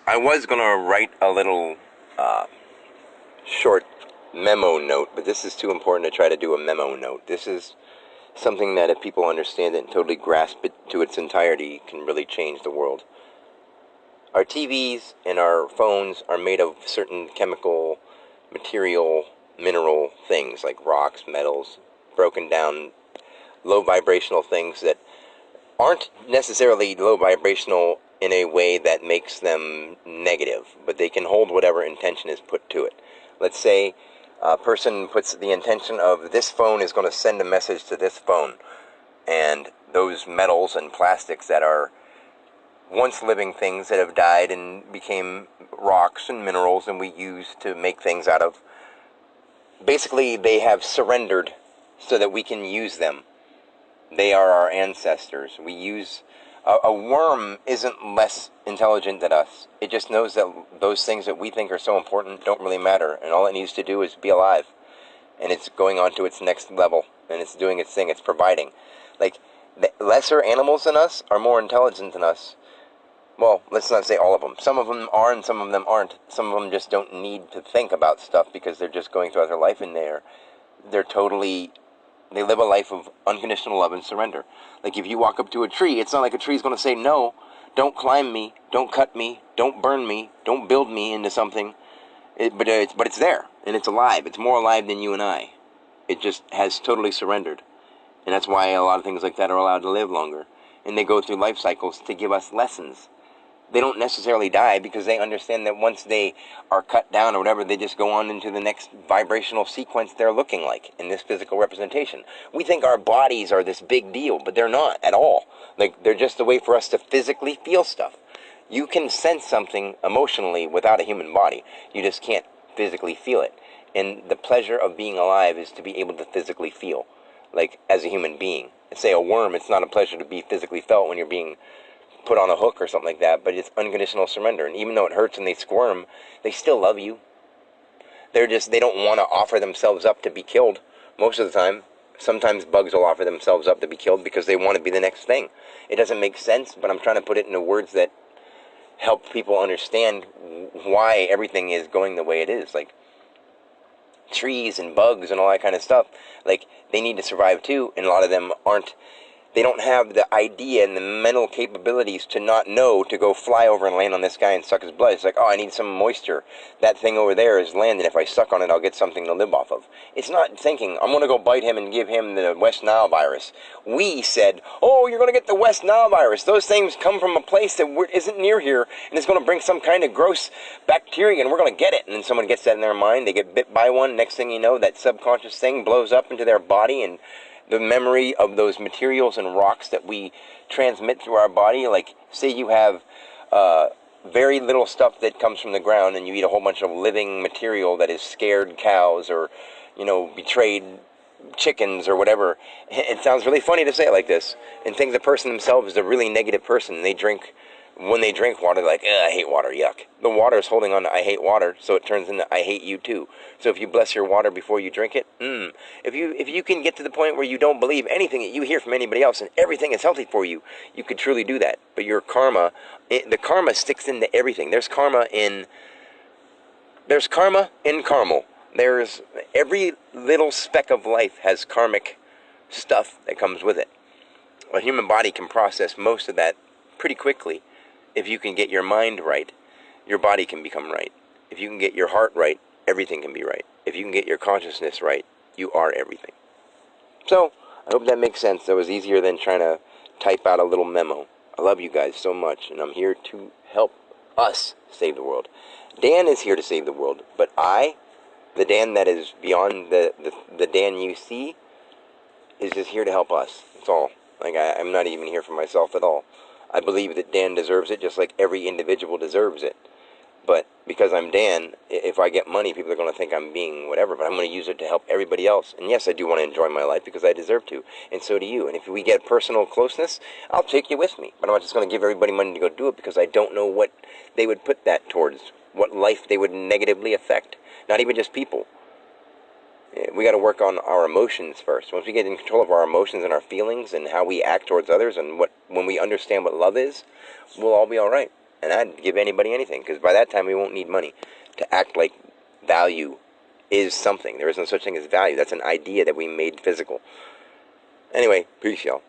I was going to write a little short memo note, but this is too important to try to do a memo note. This is something that if people understand it and totally grasp it to its entirety can really change the world. Our TVs and our phones are made of certain chemical, material, mineral things like rocks, metals, broken down, low vibrational things that aren't necessarily low vibrational in a way that makes them negative, but they can hold whatever intention is put to it. Let's say a person puts the intention of this phone is going to send a message to this phone, and those metals and plastics that are once living things that have died and became rocks and minerals and we use to make things out of, basically they have surrendered so that we can use them. They are our ancestors. We use a worm isn't less intelligent than us. It just knows that those things that we think are so important don't really matter, and all it needs to do is be alive. And it's going on to its next level, and it's doing its thing. It's providing. Like, the lesser animals than us are more intelligent than us. Well, let's not say all of them. Some of them are and some of them aren't. Some of them just don't need to think about stuff because they're just going throughout their life, and they're totally... They live a life of unconditional love and surrender. Like if you walk up to a tree, it's not like a tree's going to say, no, don't climb me, don't cut me, don't burn me, don't build me into something. But it's there, and it's alive. It's more alive than you and I. It just has totally surrendered. And that's why a lot of things like that are allowed to live longer. And they go through life cycles to give us lessons. They don't necessarily die because they understand that once they are cut down or whatever, they just go on into the next vibrational sequence they're looking like in this physical representation. We think our bodies are this big deal, but they're not at all. Like, they're just a way for us to physically feel stuff. You can sense something emotionally without a human body. You just can't physically feel it. And the pleasure of being alive is to be able to physically feel, like as a human being. Say a worm, it's not a pleasure to be physically felt when you're being put on a hook or something like that, but it's unconditional surrender. And even though it hurts and they squirm, they still love you. They don't want to offer themselves up to be killed most of the time. Sometimes bugs will offer themselves up to be killed because they want to be the next thing. It doesn't make sense, but I'm trying to put it into words that help people understand why everything is going the way it is. Like trees and bugs and all that kind of stuff, like they need to survive too, and a lot of them aren't. They don't have the idea and the mental capabilities to not know to go fly over and land on this guy and suck his blood. It's like, oh, I need some moisture. That thing over there is land, and if I suck on it, I'll get something to live off of. It's not thinking, I'm going to go bite him and give him the West Nile virus. We said, oh, you're going to get the West Nile virus. Those things come from a place that isn't near here, and it's going to bring some kind of gross bacteria, and we're going to get it. And then someone gets that in their mind. They get bit by one. Next thing you know, that subconscious thing blows up into their body, and the memory of those materials and rocks that we transmit through our body. Like, say you have very little stuff that comes from the ground and you eat a whole bunch of living material that is scared cows or, betrayed chickens or whatever. It sounds really funny to say it like this and think the person themselves is a really negative person. When they drink water, they're like, I hate water, yuck. The water is holding on to I hate water, so it turns into I hate you too. So if you bless your water before you drink it, if you can get to the point where you don't believe anything that you hear from anybody else and everything is healthy for you, you could truly do that. But your karma, the karma sticks into everything. There's karma in caramel. There's every little speck of life has karmic stuff that comes with it. A human body can process most of that pretty quickly. If you can get your mind right, your body can become right. If you can get your heart right, everything can be right. If you can get your consciousness right, you are everything. So, I hope that makes sense. That was easier than trying to type out a little memo. I love you guys so much, and I'm here to help us save the world. Dan is here to save the world, but I, the Dan that is beyond the Dan you see, is just here to help us. That's all. Like, I'm not even here for myself at all. I believe that Dan deserves it just like every individual deserves it. But because I'm Dan, if I get money, people are going to think I'm being whatever, but I'm going to use it to help everybody else. And yes, I do want to enjoy my life because I deserve to, and so do you. And if we get personal closeness, I'll take you with me. But I'm not just going to give everybody money to go do it because I don't know what they would put that towards, what life they would negatively affect. Not even just people. We got to work on our emotions first. Once we get in control of our emotions and our feelings and how we act towards others and when we understand what love is, we'll all be all right. And I'd give anybody anything, because by that time we won't need money to act like value is something. There is no such thing as value. That's an idea that we made physical. Anyway, peace, y'all.